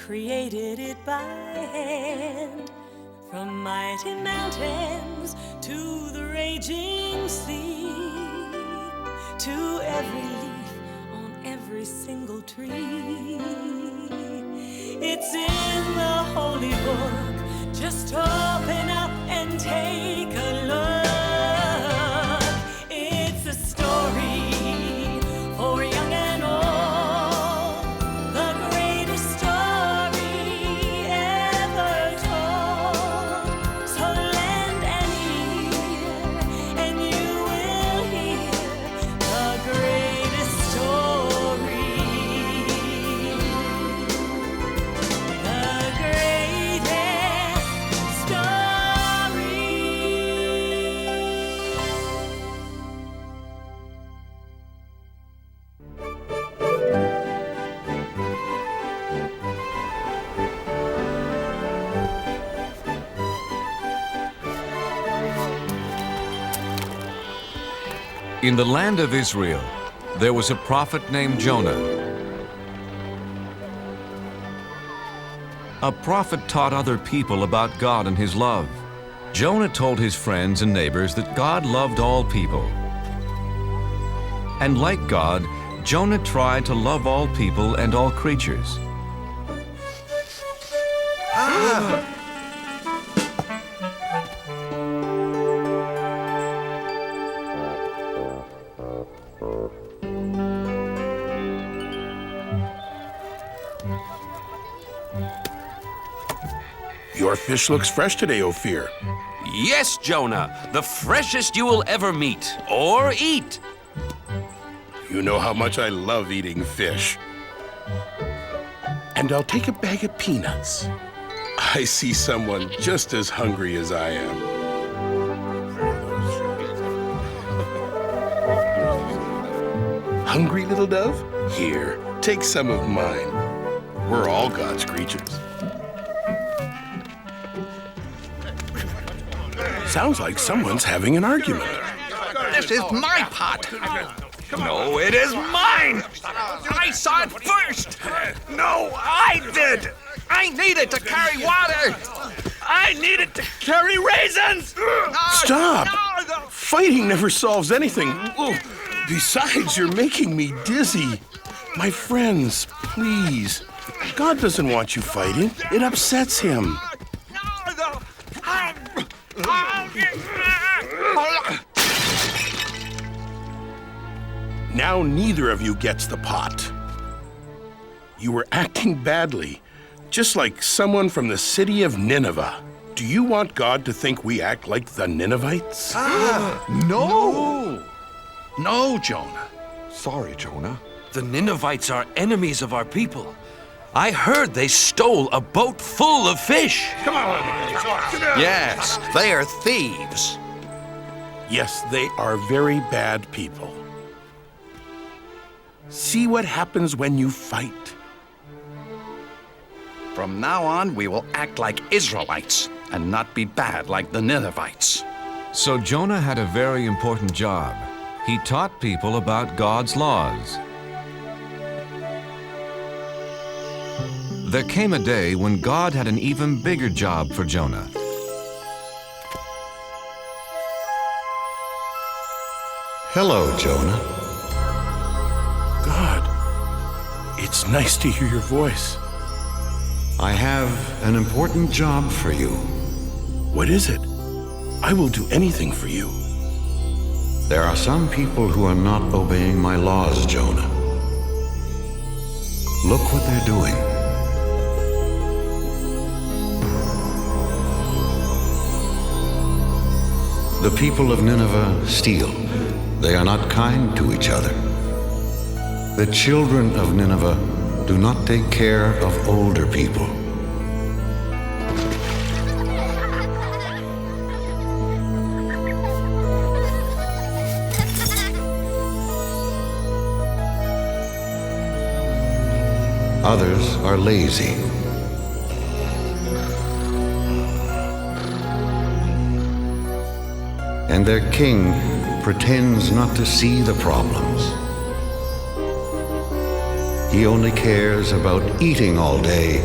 created it by hand. From mighty mountains to the raging sea, to every leaf on every single tree. It's in the holy book. Just open up and take a look. It's a story for young and old, the greatest story ever told. So lend an ear and you will hear the greatest story. The greatest story. In the land of Israel, there was a prophet named Jonah. A prophet taught other people about God and his love. Jonah told his friends and neighbors that God loved all people. And like God, Jonah tried to love all people and all creatures. Your fish looks fresh today, Ophir. Yes, Jonah, the freshest you will ever meet or eat. You know how much I love eating fish. And I'll take a bag of peanuts. I see someone just as hungry as I am. Hungry, little dove? Here, take some of mine. We're all God's creatures. Sounds like someone's having an argument. This is my pot. No, it is mine. I saw it first. No, I did. I needed to carry water. I needed to carry raisins. Stop! No. Fighting never solves anything. Besides, you're making me dizzy. My friends, please. God doesn't want you fighting. It upsets him. Now neither of you gets the pot. You were acting badly, just like someone from the city of Nineveh. Do you want God to think we act like the Ninevites? No. No, Jonah. Sorry, Jonah. The Ninevites are enemies of our people. I heard they stole a boat full of fish. Yes, they are thieves. Yes, they are very bad people. See what happens when you fight. From now on, we will act like Israelites and not be bad like the Ninevites. So Jonah had a very important job. He taught people about God's laws. There came a day when God had an even bigger job for Jonah. Hello, Jonah. God, it's nice to hear your voice. I have an important job for you. What is it? I will do anything for you. There are some people who are not obeying my laws, Jonah. Look what they're doing. The people of Nineveh steal. They are not kind to each other. The children of Nineveh do not take care of older people. Others are lazy. And their king pretends not to see the problems. He only cares about eating all day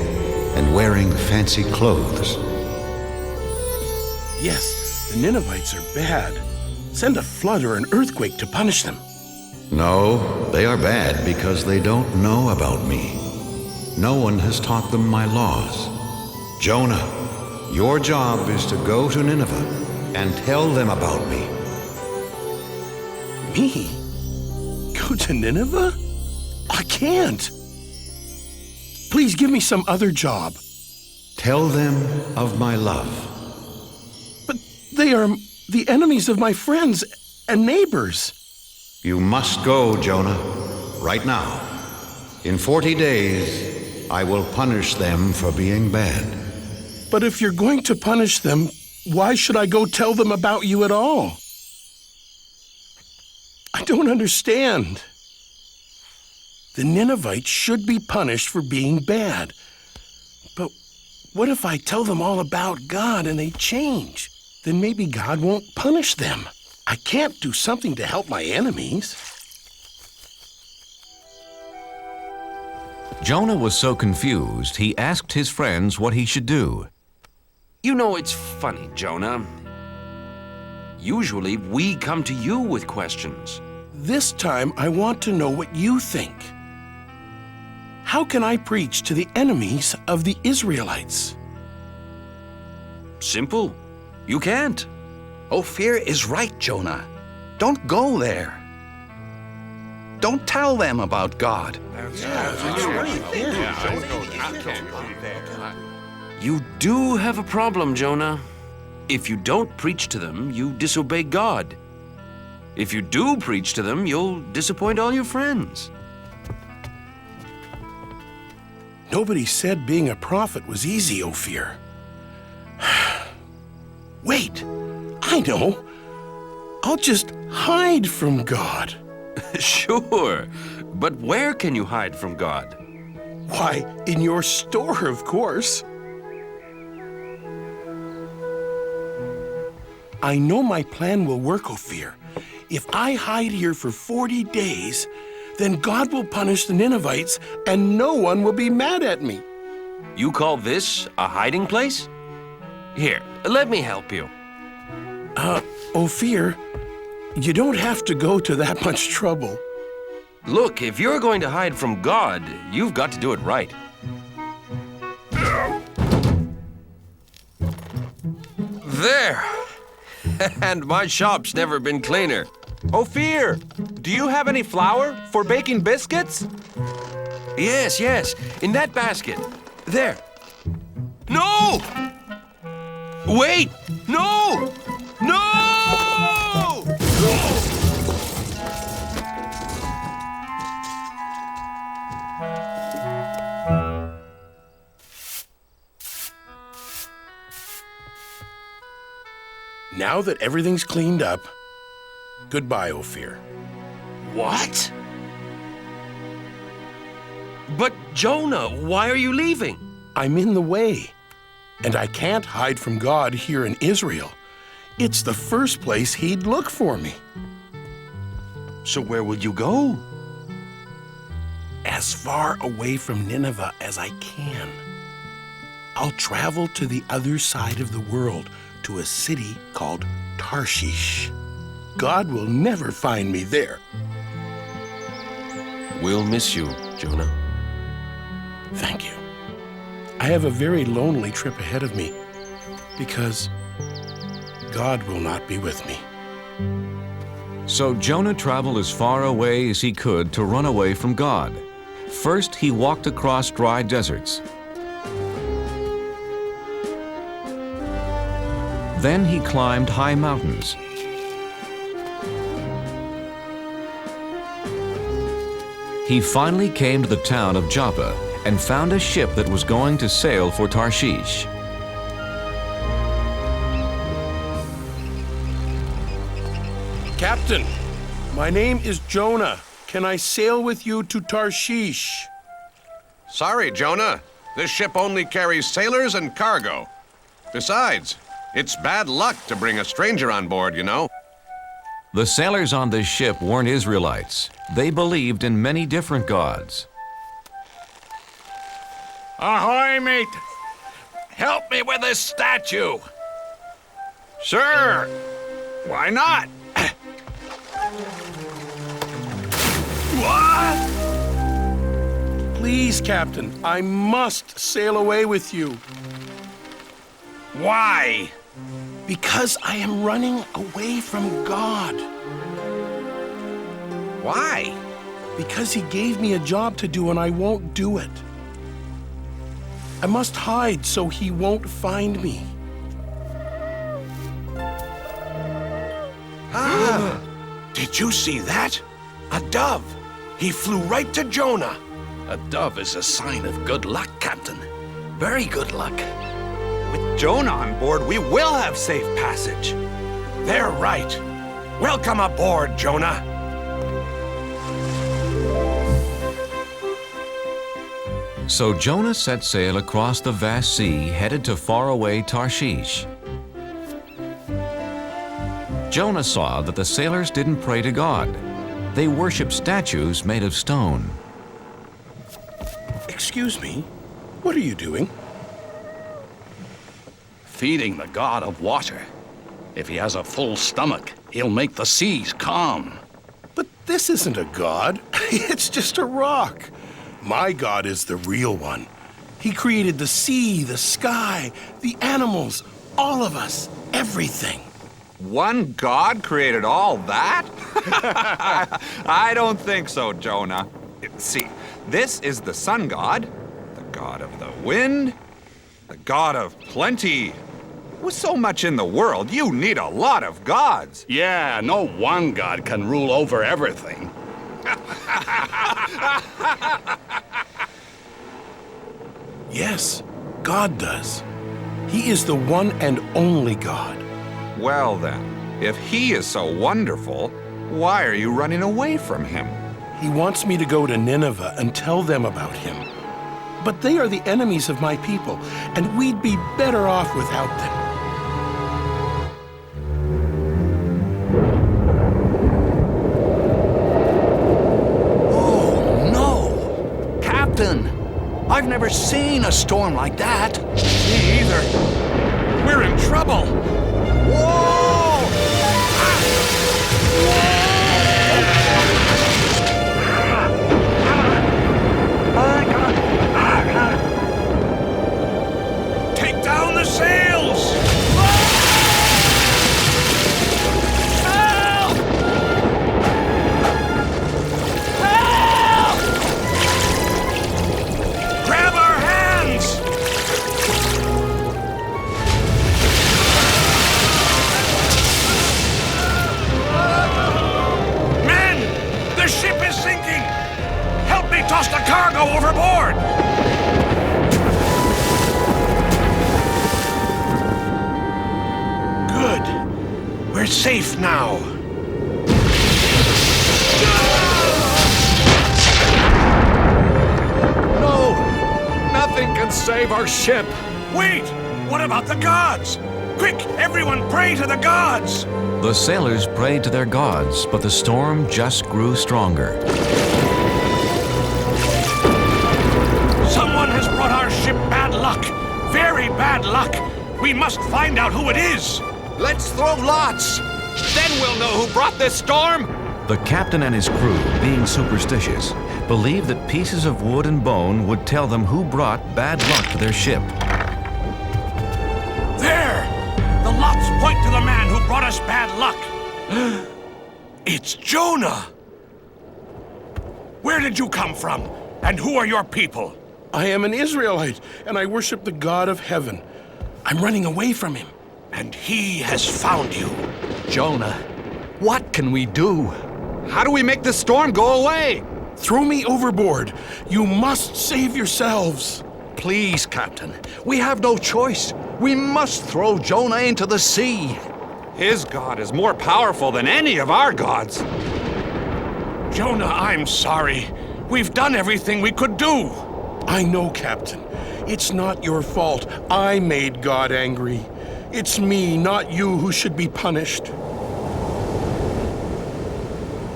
and wearing fancy clothes. Yes, the Ninevites are bad. Send a flood or an earthquake to punish them. No, they are bad because they don't know about me. No one has taught them my laws. Jonah, your job is to go to Nineveh and tell them about me. Me? Go to Nineveh? I can't. Please give me some other job. Tell them of my love. But they are the enemies of my friends and neighbors. You must go, Jonah, right now. In 40 days, I will punish them for being bad. But if you're going to punish them, why should I go tell them about you at all? I don't understand. The Ninevites should be punished for being bad. But what if I tell them all about God and they change? Then maybe God won't punish them. I can't do something to help my enemies. Jonah was so confused, he asked his friends what he should do. You know, it's funny, Jonah. Usually, we come to you with questions. This time, I want to know what you think. How can I preach to the enemies of the Israelites? Simple. You can't. Ophir is right, Jonah. Don't go there. Don't tell them about God. You do have a problem, Jonah. If you don't preach to them, you disobey God. If you do preach to them, you'll disappoint all your friends. Nobody said being a prophet was easy, Ophir. Wait, I know. I'll just hide from God. Sure, but where can you hide from God? Why, in your store, of course. I know my plan will work, Ophir. If I hide here for 40 days, then God will punish the Ninevites and no one will be mad at me. You call this a hiding place? Here, let me help you. Ophir, you don't have to go to that much trouble. Look, if you're going to hide from God, you've got to do it right. There! And my shop's never been cleaner. Ophir, do you have any flour for baking biscuits? Yes, yes, in that basket. There. No! Wait! No! No! Now that everything's cleaned up, goodbye, Ophir. What? But Jonah, why are you leaving? I'm in the way, and I can't hide from God here in Israel. It's the first place he'd look for me. So where will you go? As far away from Nineveh as I can. I'll travel to the other side of the world, to a city called Tarshish. God will never find me there. We'll miss you, Jonah. Thank you. I have a very lonely trip ahead of me because God will not be with me. So Jonah traveled as far away as he could to run away from God. First, he walked across dry deserts. Then he climbed high mountains. He finally came to the town of Joppa and found a ship that was going to sail for Tarshish. Captain, my name is Jonah. Can I sail with you to Tarshish? Sorry, Jonah. This ship only carries sailors and cargo. Besides, it's bad luck to bring a stranger on board, you know. The sailors on this ship weren't Israelites. They believed in many different gods. Ahoy, mate! Help me with this statue! Sure. Why not? What? Please, Captain, I must sail away with you. Why? Because I am running away from God. Why? Because he gave me a job to do and I won't do it. I must hide so he won't find me. Did you see that? A dove. He flew right to Jonah. A dove is a sign of good luck, Captain. Very good luck. With Jonah on board, we will have safe passage. They're right. Welcome aboard, Jonah. So Jonah set sail across the vast sea, headed to faraway Tarshish. Jonah saw that the sailors didn't pray to God. They worshiped statues made of stone. Excuse me, what are you doing? Feeding the god of water. If he has a full stomach, he'll make the seas calm. But this isn't a god. It's just a rock. My God is the real one. He created the sea, the sky, the animals, all of us, everything. One God created all that? I don't think so, Jonah. See, this is the sun god, the god of the wind, the god of plenty. With so much in the world, you need a lot of gods. Yeah, no one god can rule over everything. Yes, God does. He is the one and only God. Well then, if he is so wonderful, why are you running away from him? He wants me to go to Nineveh and tell them about him. But they are the enemies of my people, and we'd be better off without them. Oh, no! Captain, I've never seen a storm like that. Me either. We're in trouble. Whoa! Take down the sails! Help! Help! Grab our hands! Men! The ship is sinking! Help me toss the cargo overboard! Good. We're safe now. No! Nothing can save our ship. Wait! What about the gods? Quick, everyone pray to the gods! The sailors prayed to their gods, but the storm just grew stronger. Someone has brought our ship bad luck. Very bad luck. We must find out who it is. Let's throw lots. Then we'll know who brought this storm. The captain and his crew, being superstitious, believed that pieces of wood and bone would tell them who brought bad luck to their ship. There! The lots point to the man who brought us bad luck. It's Jonah! Where did you come from? And who are your people? I am an Israelite, and I worship the God of heaven. I'm running away from him. And he has found you. Jonah, what can we do? How do we make the storm go away? Throw me overboard. You must save yourselves. Please, Captain, we have no choice. We must throw Jonah into the sea. His god is more powerful than any of our gods. Jonah, I'm sorry. We've done everything we could do. I know, Captain. It's not your fault. I made God angry. It's me, not you, who should be punished.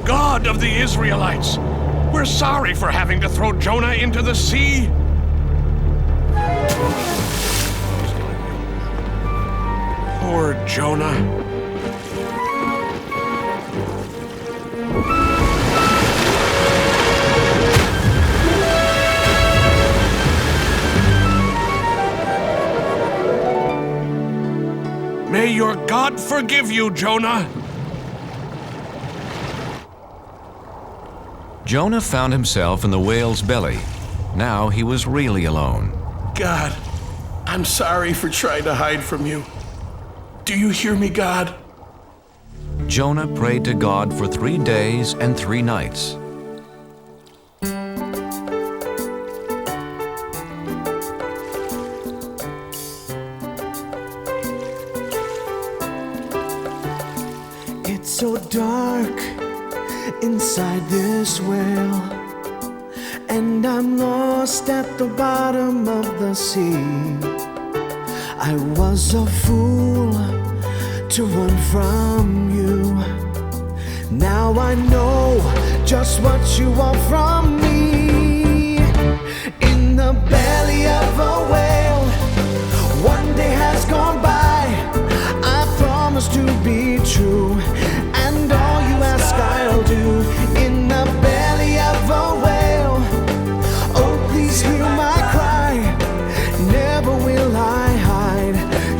God of the Israelites, we're sorry for having to throw Jonah into the sea. Jonah. May your God forgive you, Jonah. Jonah found himself in the whale's belly. Now he was really alone. God, I'm sorry for trying to hide from you. Do you hear me, God? Jonah prayed to God for 3 days and 3 nights. It's so dark inside this whale, and I'm lost at the bottom of the sea. I was a fool to run from you. Now I know just what you want from me. In the belly of a whale, one day has gone by. I promise to be true, and all you ask I'll do. In the belly of a whale, oh please hear my cry. Never will I hide.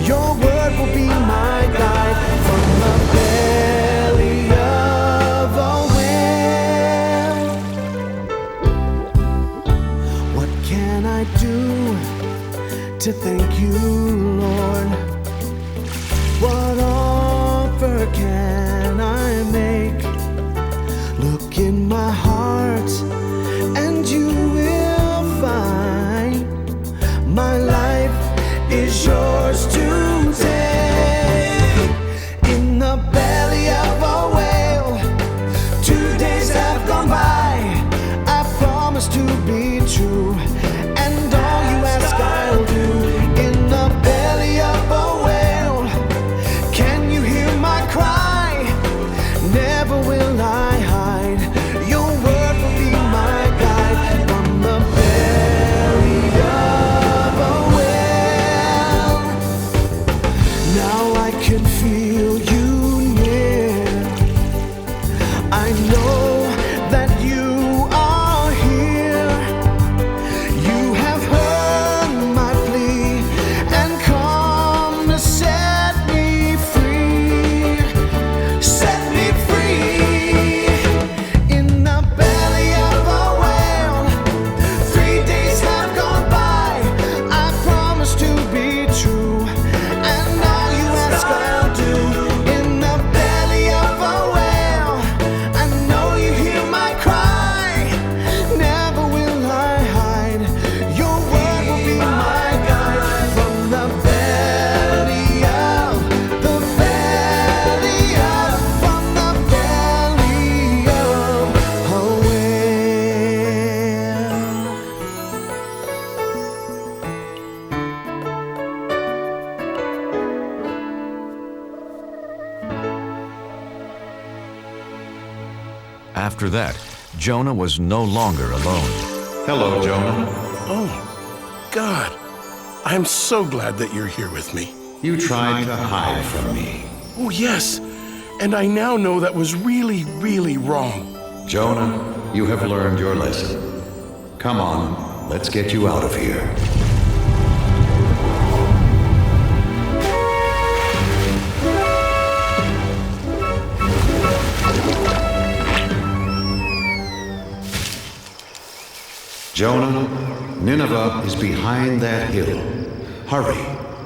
Your word will be my guide. From the belly of a whale, what can I do to thank you, Lord? What offer can I make? Look in my heart and you will find my life is yours to take. In the belly of a whale, 2 days have gone by. I promise to be true, and all you ask I'll do. In the belly of a whale, can you hear my cry? Never will I hide. Your word will be my guide. From the belly of a whale, now I can feel you near. I know that you are here. You have heard my plea and come to set me free. Set me free. In the belly of a whale, 3 days have gone by. I promise to be true, and all you ask I'll do. In the belly of a whale, I know you hear my cry. Never will I hide. Your word will be my guide. From the belly of, the belly of, from the belly of a whale. After that, Jonah was no longer alone. Hello, Jonah. Oh, God, I'm so glad that you're here with me. You tried to hide from me. Oh, yes, and I now know that was really, really wrong. Jonah, you have learned your lesson. Come on, let's get you out of here. Jonah, Nineveh is behind that hill. Hurry,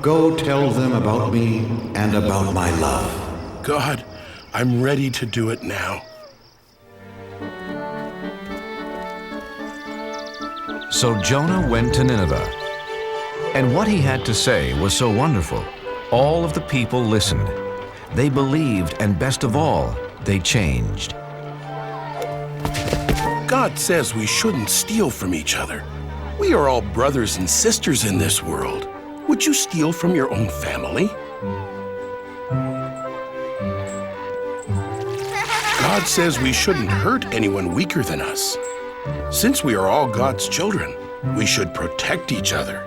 go tell them about me and about my love. God, I'm ready to do it now. So Jonah went to Nineveh. And what he had to say was so wonderful. All of the people listened. They believed, and best of all, they changed. God says we shouldn't steal from each other. We are all brothers and sisters in this world. Would you steal from your own family? God says we shouldn't hurt anyone weaker than us. Since we are all God's children, we should protect each other.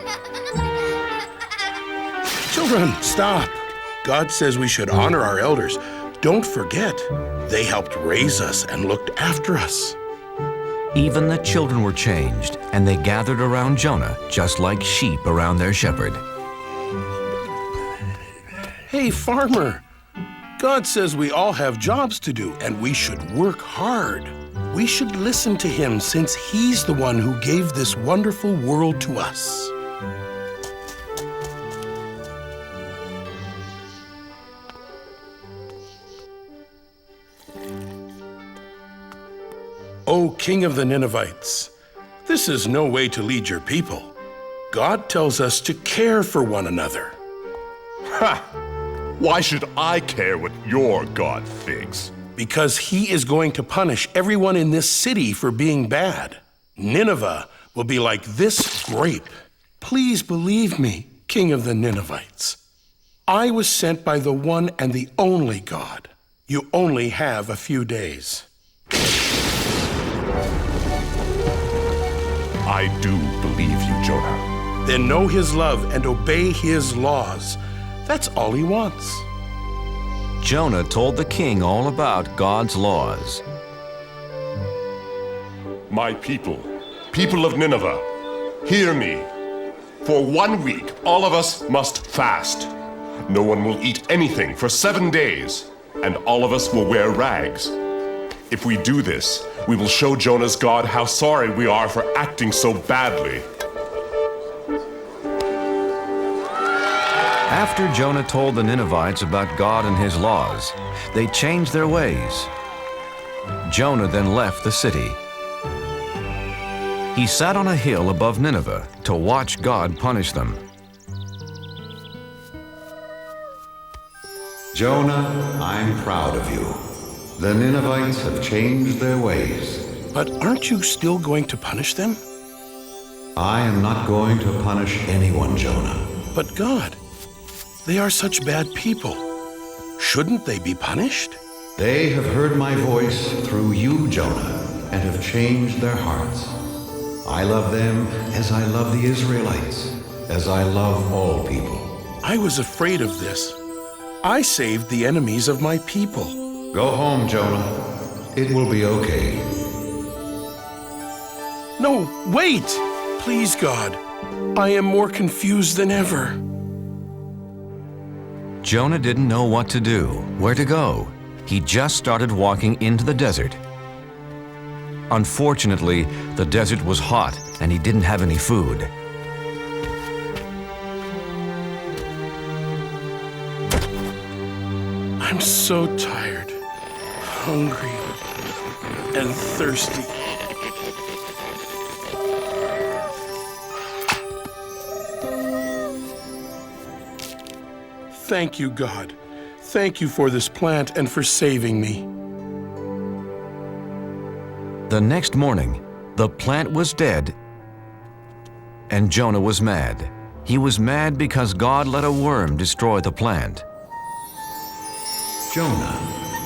Children, stop. God says we should honor our elders. Don't forget, they helped raise us and looked after us. Even the children were changed, and they gathered around Jonah just like sheep around their shepherd. Hey, farmer, God says we all have jobs to do and we should work hard. We should listen to him since he's the one who gave this wonderful world to us. O King of the Ninevites, this is no way to lead your people. God tells us to care for one another. Ha! Why should I care what your God thinks? Because he is going to punish everyone in this city for being bad. Nineveh will be like this grape. Please believe me, King of the Ninevites. I was sent by the one and the only God. You only have a few days. I do believe you, Jonah. Then know his love and obey his laws. That's all he wants. Jonah told the king all about God's laws. My people, people of Nineveh, hear me. For 1 week, all of us must fast. No one will eat anything for 7 days, and all of us will wear rags. If we do this, we will show Jonah's God how sorry we are for acting so badly. After Jonah told the Ninevites about God and his laws, they changed their ways. Jonah then left the city. He sat on a hill above Nineveh to watch God punish them. Jonah, I'm proud of you. The Ninevites have changed their ways. But aren't you still going to punish them? I am not going to punish anyone, Jonah. But God, they are such bad people. Shouldn't they be punished? They have heard my voice through you, Jonah, and have changed their hearts. I love them as I love the Israelites, as I love all people. I was afraid of this. I saved the enemies of my people. Go home, Jonah. It will be okay. No, wait! Please, God. I am more confused than ever. Jonah didn't know what to do, where to go. He just started walking into the desert. Unfortunately, the desert was hot and he didn't have any food. I'm so tired, hungry, and thirsty. Thank you, God. Thank you for this plant and for saving me. The next morning, the plant was dead, and Jonah was mad. He was mad because God let a worm destroy the plant. Jonah,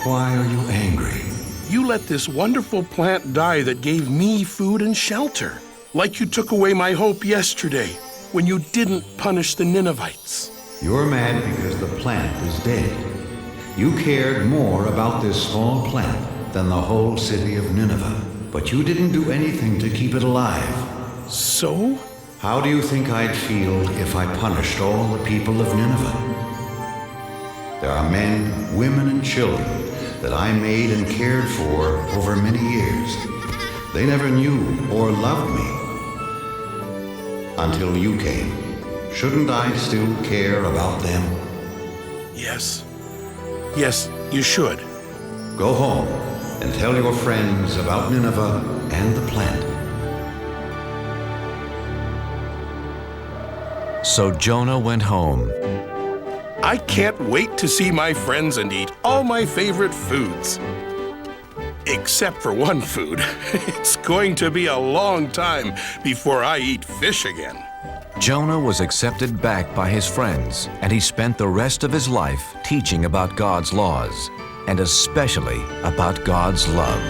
why are you angry? You let this wonderful plant die that gave me food and shelter, like you took away my hope yesterday when you didn't punish the Ninevites. You're mad because the plant is dead. You cared more about this small plant than the whole city of Nineveh, but you didn't do anything to keep it alive. So? How do you think I'd feel if I punished all the people of Nineveh? There are men, women, and children that I made and cared for over many years. They never knew or loved me until you came. Shouldn't I still care about them? Yes. Yes, you should. Go home and tell your friends about Nineveh and the plant. So Jonah went home. I can't wait to see my friends and eat all my favorite foods. Except for one food. It's going to be a long time before I eat fish again. Jonah was accepted back by his friends, and he spent the rest of his life teaching about God's laws, and especially about God's love.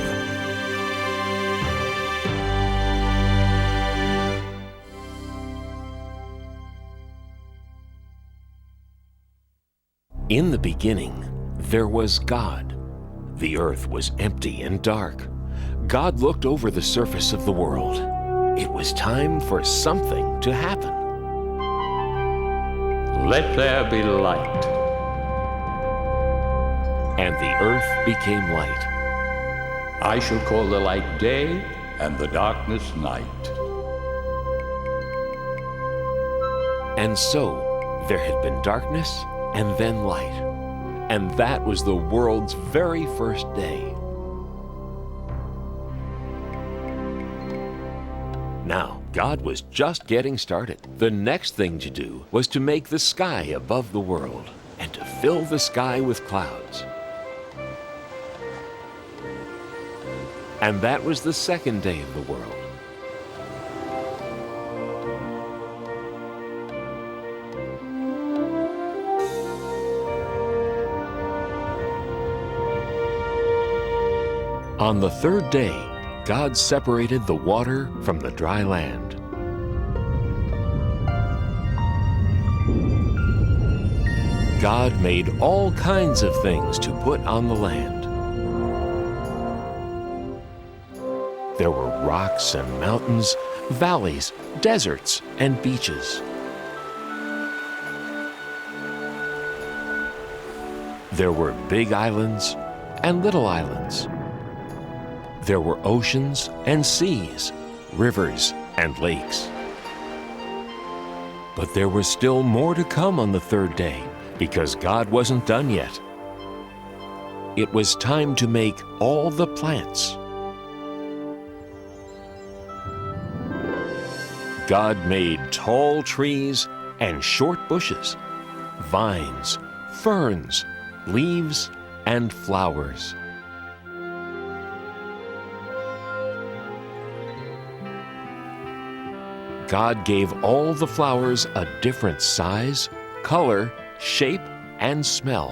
In the beginning, there was God. The earth was empty and dark. God looked over the surface of the world. It was time for something to happen. Let there be light. And the earth became light. I shall call the light day and the darkness night. And so there had been darkness and then light. And that was the world's very first day. Now, God was just getting started. The next thing to do was to make the sky above the world and to fill the sky with clouds. And that was the second day of the world. On the third day, God separated the water from the dry land. God made all kinds of things to put on the land. There were rocks and mountains, valleys, deserts, and beaches. There were big islands and little islands. There were oceans and seas, rivers and lakes. But there was still more to come on the third day, because God wasn't done yet. It was time to make all the plants. God made tall trees and short bushes, vines, ferns, leaves, and flowers. God gave all the flowers a different size, color, shape, and smell.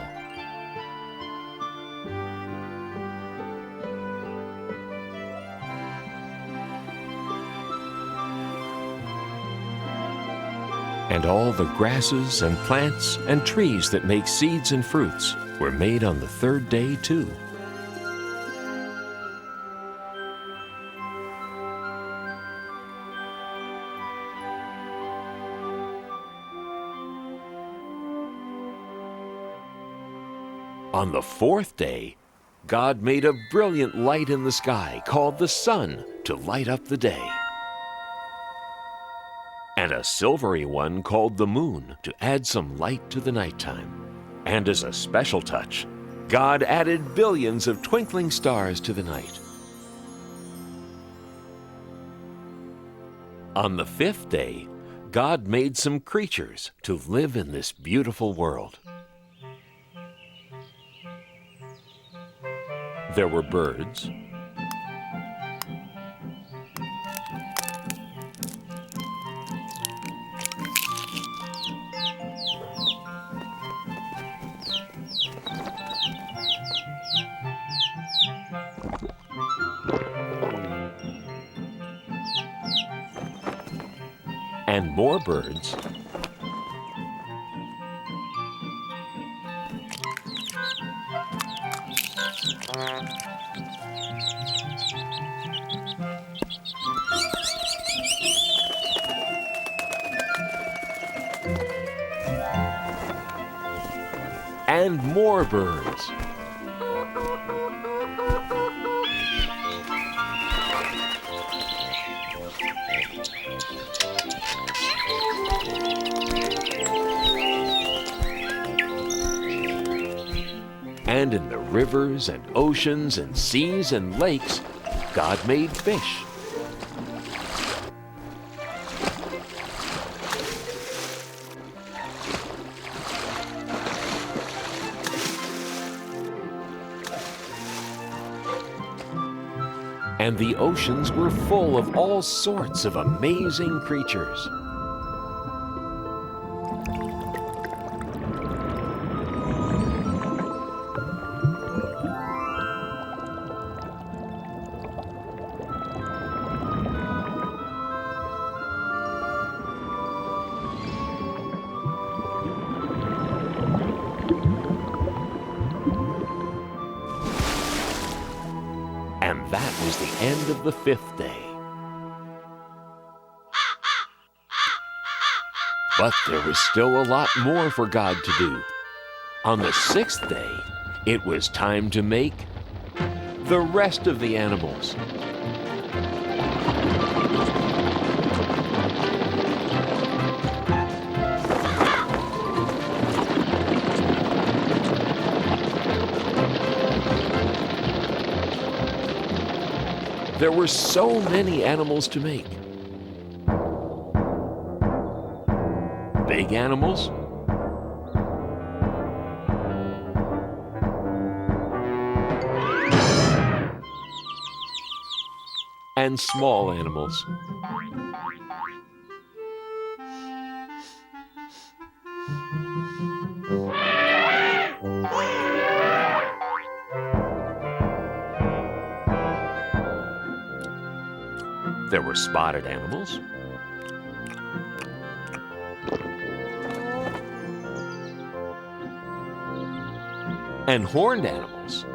And all the grasses and plants and trees that make seeds and fruits were made on the third day too. On the fourth day, God made a brilliant light in the sky called the sun to light up the day, and a silvery one called the moon to add some light to the nighttime. And as a special touch, God added billions of twinkling stars to the night. On the fifth day, God made some creatures to live in this beautiful world. There were birds, and more birds, and more birds. And in the rivers and oceans and seas and lakes, God made fish. And the oceans were full of all sorts of amazing creatures. end of the 5th day. But there was still a lot more for God to do. On the 6th day, it was time to make the rest of the animals. There were so many animals to make. Big animals, and small animals. There were spotted animals, and horned animals.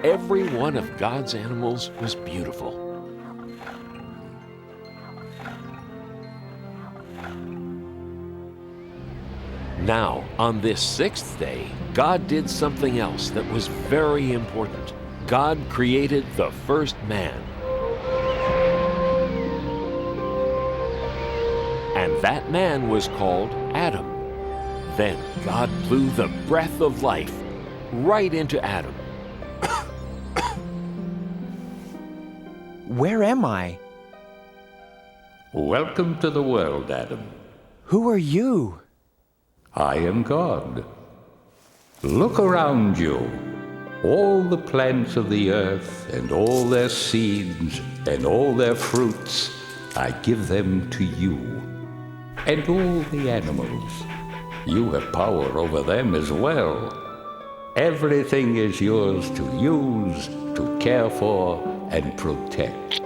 Every one of God's animals was beautiful. Now, on this 6th day, God did something else that was very important. God created the first man. And that man was called Adam. Then God blew the breath of life right into Adam. Where am I? Welcome to the world, Adam. Who are you? I am God. Look around you. All the plants of the earth and all their seeds and all their fruits, I give them to you. And all the animals. You have power over them as well. Everything is yours to use, to care for, and protect.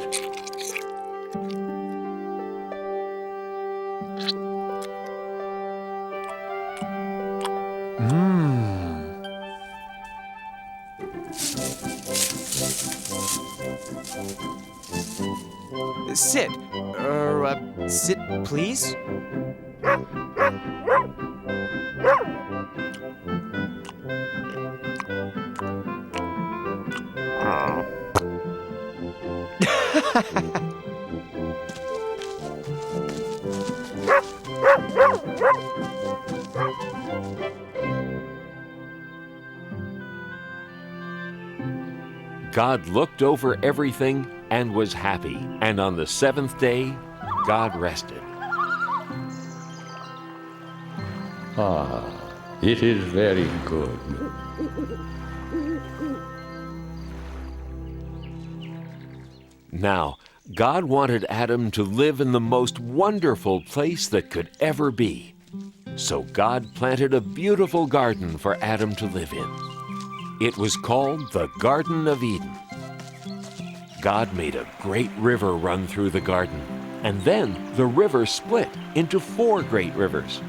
Sit. Sit, please. God looked over everything and was happy. And on the 7th day, God rested. It is very good. Now, God wanted Adam to live in the most wonderful place that could ever be. So God planted a beautiful garden for Adam to live in. It was called the Garden of Eden. God made a great river run through the garden, and then the river split into 4 great rivers.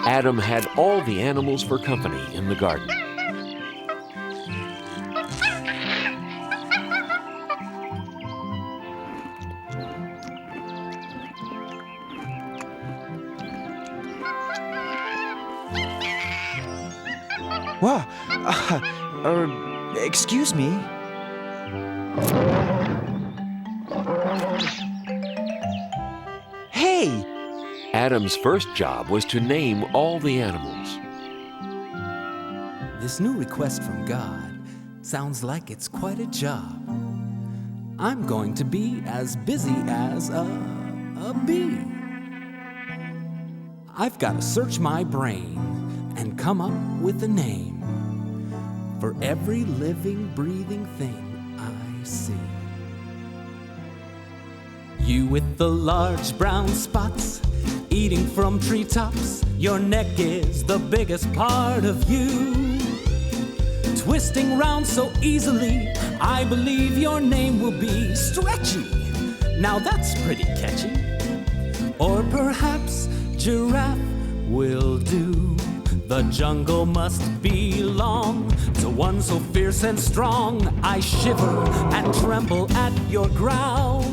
Adam had all the animals for company in the garden. Whoa. Excuse me. Hey! Adam's first job was to name all the animals. This new request from God sounds like it's quite a job. I'm going to be as busy as a bee. I've got to search my brain and come up with a name for every living, breathing thing I see. You with the large brown spots, eating from treetops, your neck is the biggest part of you. Twisting round so easily, I believe your name will be Stretchy. Now that's pretty catchy. Or perhaps Giraffe will do. The jungle must belong to one so fierce and strong. I shiver and tremble at your growl.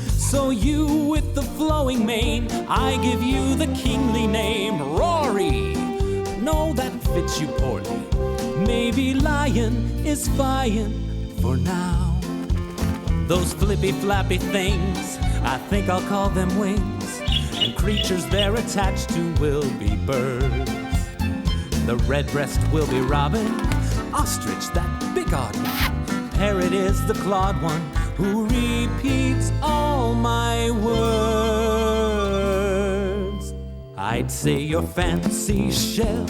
So you with the flowing mane, I give you the kingly name, Rory. No, that fits you poorly. Maybe lion is fine for now. Those flippy flappy things, I think I'll call them wings. And creatures they're attached to will be birds. The redbreast will be robin, ostrich that big odd one. Parrot is the clawed one who repeats all my words. I'd say your fancy shell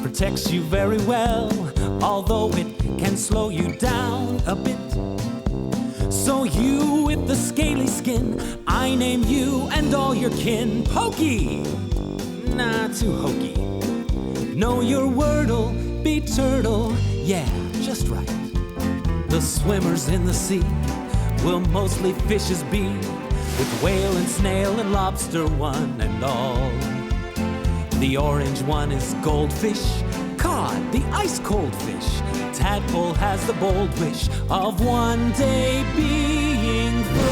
protects you very well, although it can slow you down a bit. So you with the scaly skin, I name you and all your kin Pokey. Nah, too hokey. Know your word'll be turtle, yeah, just right. The swimmers in the sea will mostly fishes be, with whale and snail and lobster one and all. The orange one is goldfish, cod, the ice-cold fish. Tadpole has the bold wish of one day being frog.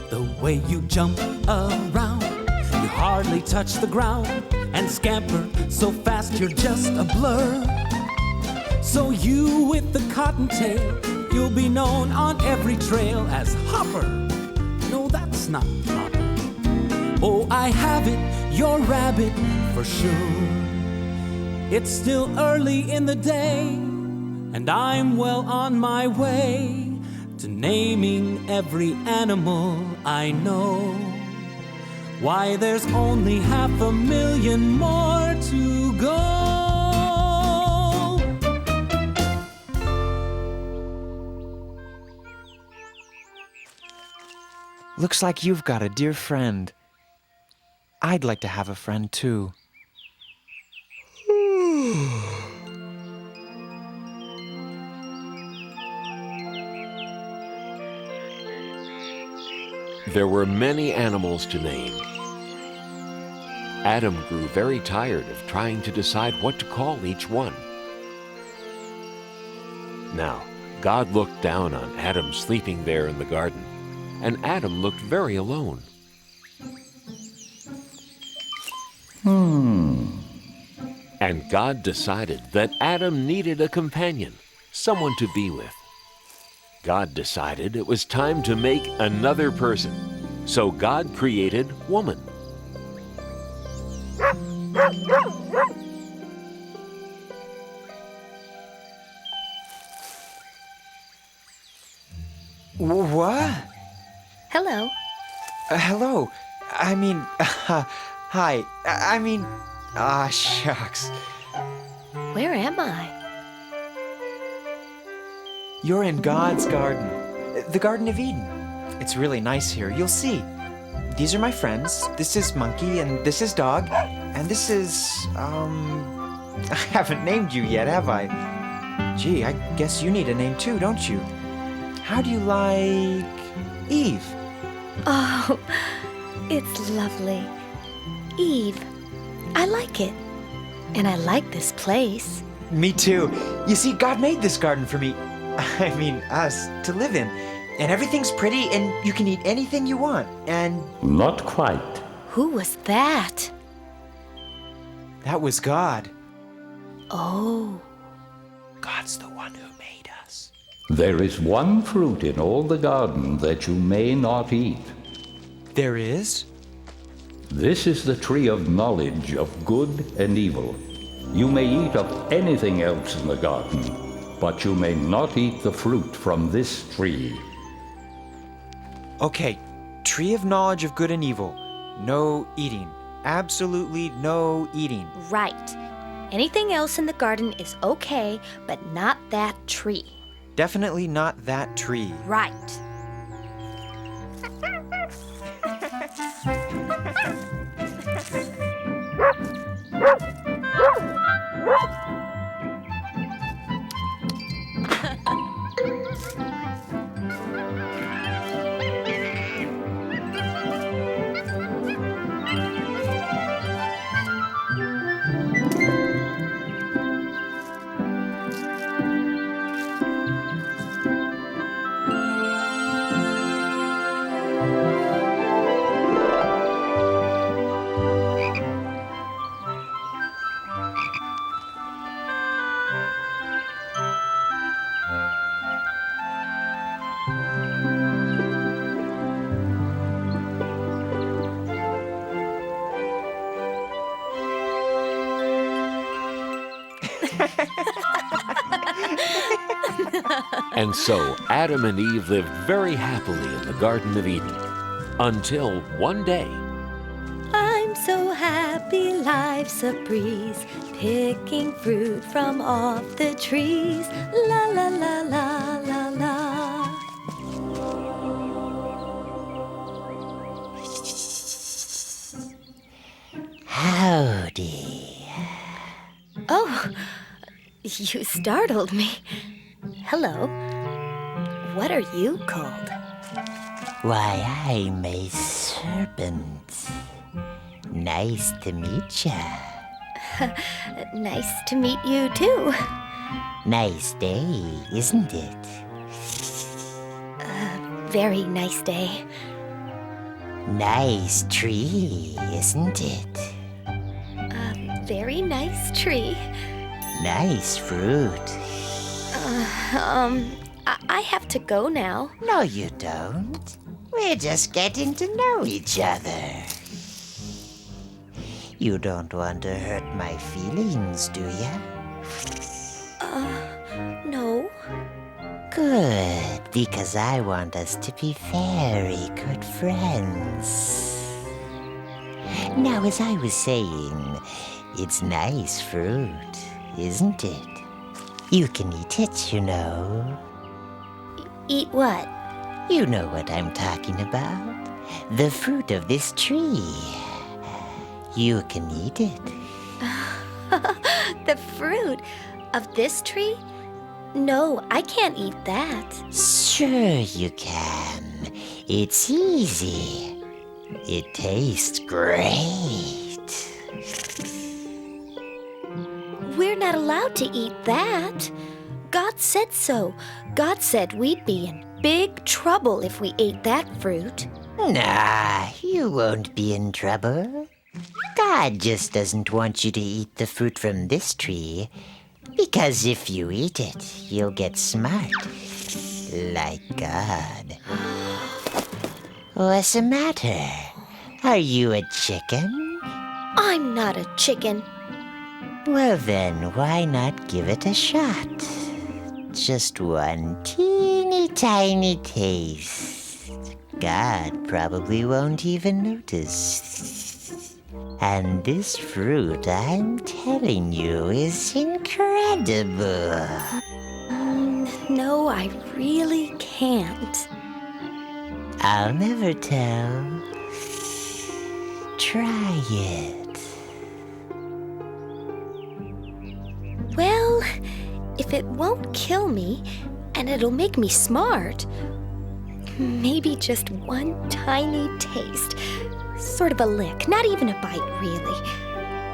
The way you jump around, you hardly touch the ground, and scamper so fast you're just a blur. So you with the cottontail, you'll be known on every trail as Hopper. No, that's not proper. Oh, I have it, you're rabbit for sure. It's still early in the day, and I'm well on my way to naming every animal I know. Why, there's only 500,000 more to go. Looks like you've got a dear friend. I'd like to have a friend too. There were many animals to name. Adam grew very tired of trying to decide what to call each one. Now, God looked down on Adam sleeping there in the garden, and Adam looked very alone. And God decided that Adam needed a companion, someone to be with. God decided it was time to make another person, so God created woman. What? Hello. Hello. I mean, hi. Shucks. Where am I? You're in God's garden, the Garden of Eden. It's really nice here. You'll see. These are my friends. This is Monkey, and this is Dog, and this is, I haven't named you yet, have I? Gee, I guess you need a name too, don't you? How do you like Eve? Oh, it's lovely. Eve. I like it. And I like this place. Me too. You see, God made this garden for me. I mean, us, to live in. And everything's pretty, and you can eat anything you want, and... Not quite. Who was that? That was God. Oh. God's the one who made us. There is one fruit in all the garden that you may not eat. There is? This is the tree of knowledge of good and evil. You may eat of anything else in the garden, but you may not eat the fruit from this tree. Okay, tree of knowledge of good and evil. No eating. Absolutely no eating. Right. Anything else in the garden is okay, but not that tree. Definitely not that tree. Right. And so Adam and Eve lived very happily in the Garden of Eden until one day. I'm so happy life's a breeze, picking fruit from off the trees. La la la la la la. Howdy. Oh, you startled me. Hello. What are you called? Why, I'm a serpent. Nice to meet ya. Nice to meet you, too. Nice day, isn't it? Very nice day. Nice tree, isn't it? Very nice tree. Nice fruit. I have to go now. No, you don't. We're just getting to know each other. You don't want to hurt my feelings, do ya? No. Good, because I want us to be very good friends. Now, as I was saying, it's nice fruit, isn't it? You can eat it, you know. Eat what? You know what I'm talking about. The fruit of this tree. You can eat it. The fruit of this tree? No, I can't eat that. Sure you can. It's easy. It tastes great. We're not allowed to eat that. God said so. God said we'd be in big trouble if we ate that fruit. Nah, you won't be in trouble. God just doesn't want you to eat the fruit from this tree, because if you eat it, you'll get smart. Like God. What's the matter? Are you a chicken? I'm not a chicken. Well then, why not give it a shot? Just one teeny tiny taste. God probably won't even notice. And this fruit, I'm telling you, is incredible. No, I really can't. I'll never tell. Try it. Well, if it won't kill me, and it'll make me smart, maybe just one tiny taste. Sort of a lick, not even a bite, really.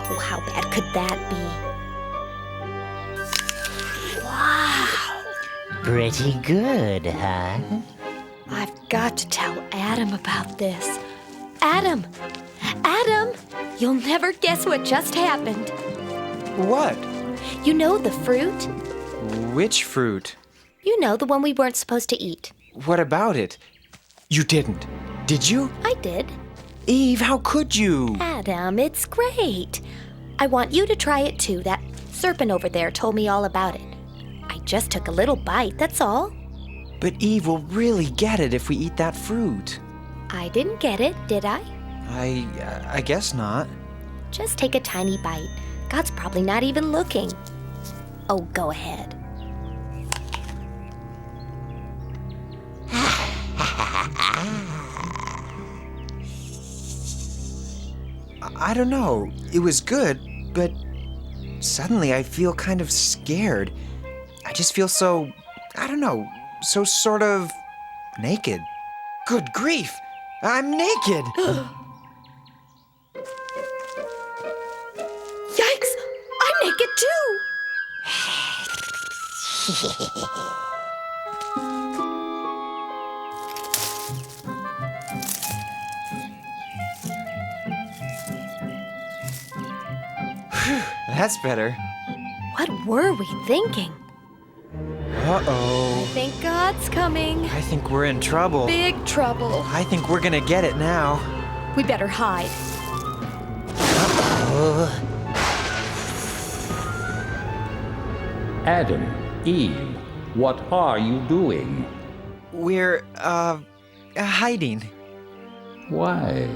Oh, how bad could that be? Wow! Pretty good, huh? I've got to tell Adam about this. Adam! Adam! You'll never guess what just happened. What? You know the fruit? Which fruit? You know, the one we weren't supposed to eat. What about it? You didn't. Did you? I did. Eve, how could you? Adam, it's great. I want you to try it too. That serpent over there told me all about it. I just took a little bite, that's all. But Eve will really get it if we eat that fruit. I didn't get it, did I? I guess not. Just take a tiny bite. God's probably not even looking. Oh, go ahead. I don't know. It was good, but suddenly I feel kind of scared. I just feel so, I don't know, so sort of naked. Good grief! I'm naked! Yikes! I'm naked too! That's better. What were we thinking? Uh-oh. I think God's coming. I think we're in trouble. Big trouble. I think we're gonna get it now. We better hide. Adam, Eve, what are you doing? We're, hiding. Why?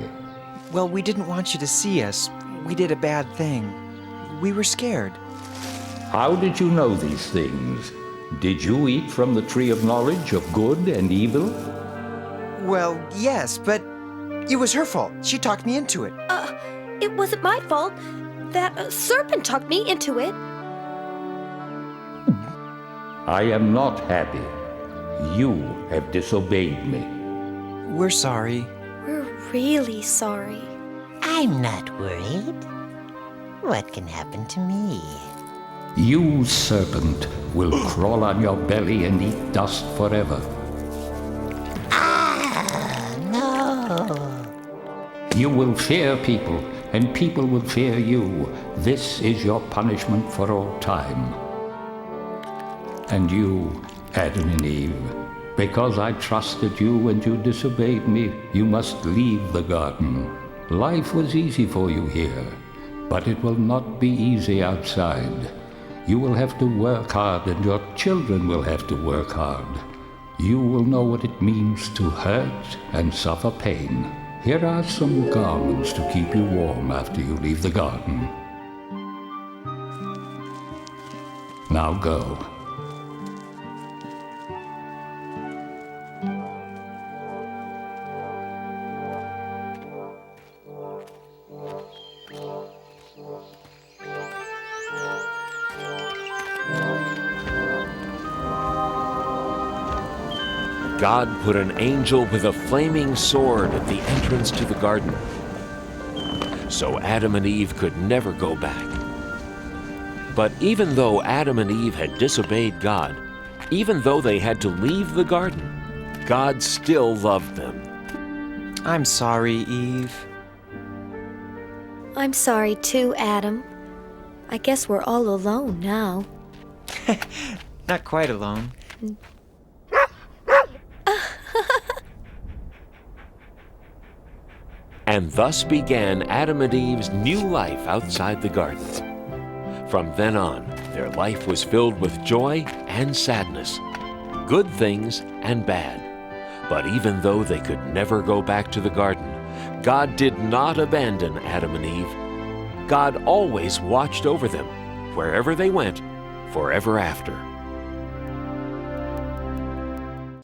Well, we didn't want you to see us. We did a bad thing. We were scared. How did you know these things? Did you eat from the tree of knowledge of good and evil? Well, yes, but it was her fault. She talked me into it. It wasn't my fault. That serpent talked me into it. I am not happy. You have disobeyed me. We're sorry. We're really sorry. I'm not worried. What can happen to me? You, serpent, will crawl on your belly and eat dust forever. Ah, no. You will fear people, and people will fear you. This is your punishment for all time. And you, Adam and Eve, because I trusted you and you disobeyed me, you must leave the garden. Life was easy for you here, but it will not be easy outside. You will have to work hard, and your children will have to work hard. You will know what it means to hurt and suffer pain. Here are some garments to keep you warm after you leave the garden. Now go. God put an angel with a flaming sword at the entrance to the garden, so Adam and Eve could never go back. But even though Adam and Eve had disobeyed God, even though they had to leave the garden, God still loved them. I'm sorry, Eve. I'm sorry too, Adam. I guess we're all alone now. Not quite alone. And thus began Adam and Eve's new life outside the garden. From then on, their life was filled with joy and sadness, good things and bad. But even though they could never go back to the garden, God did not abandon Adam and Eve. God always watched over them, wherever they went, forever after.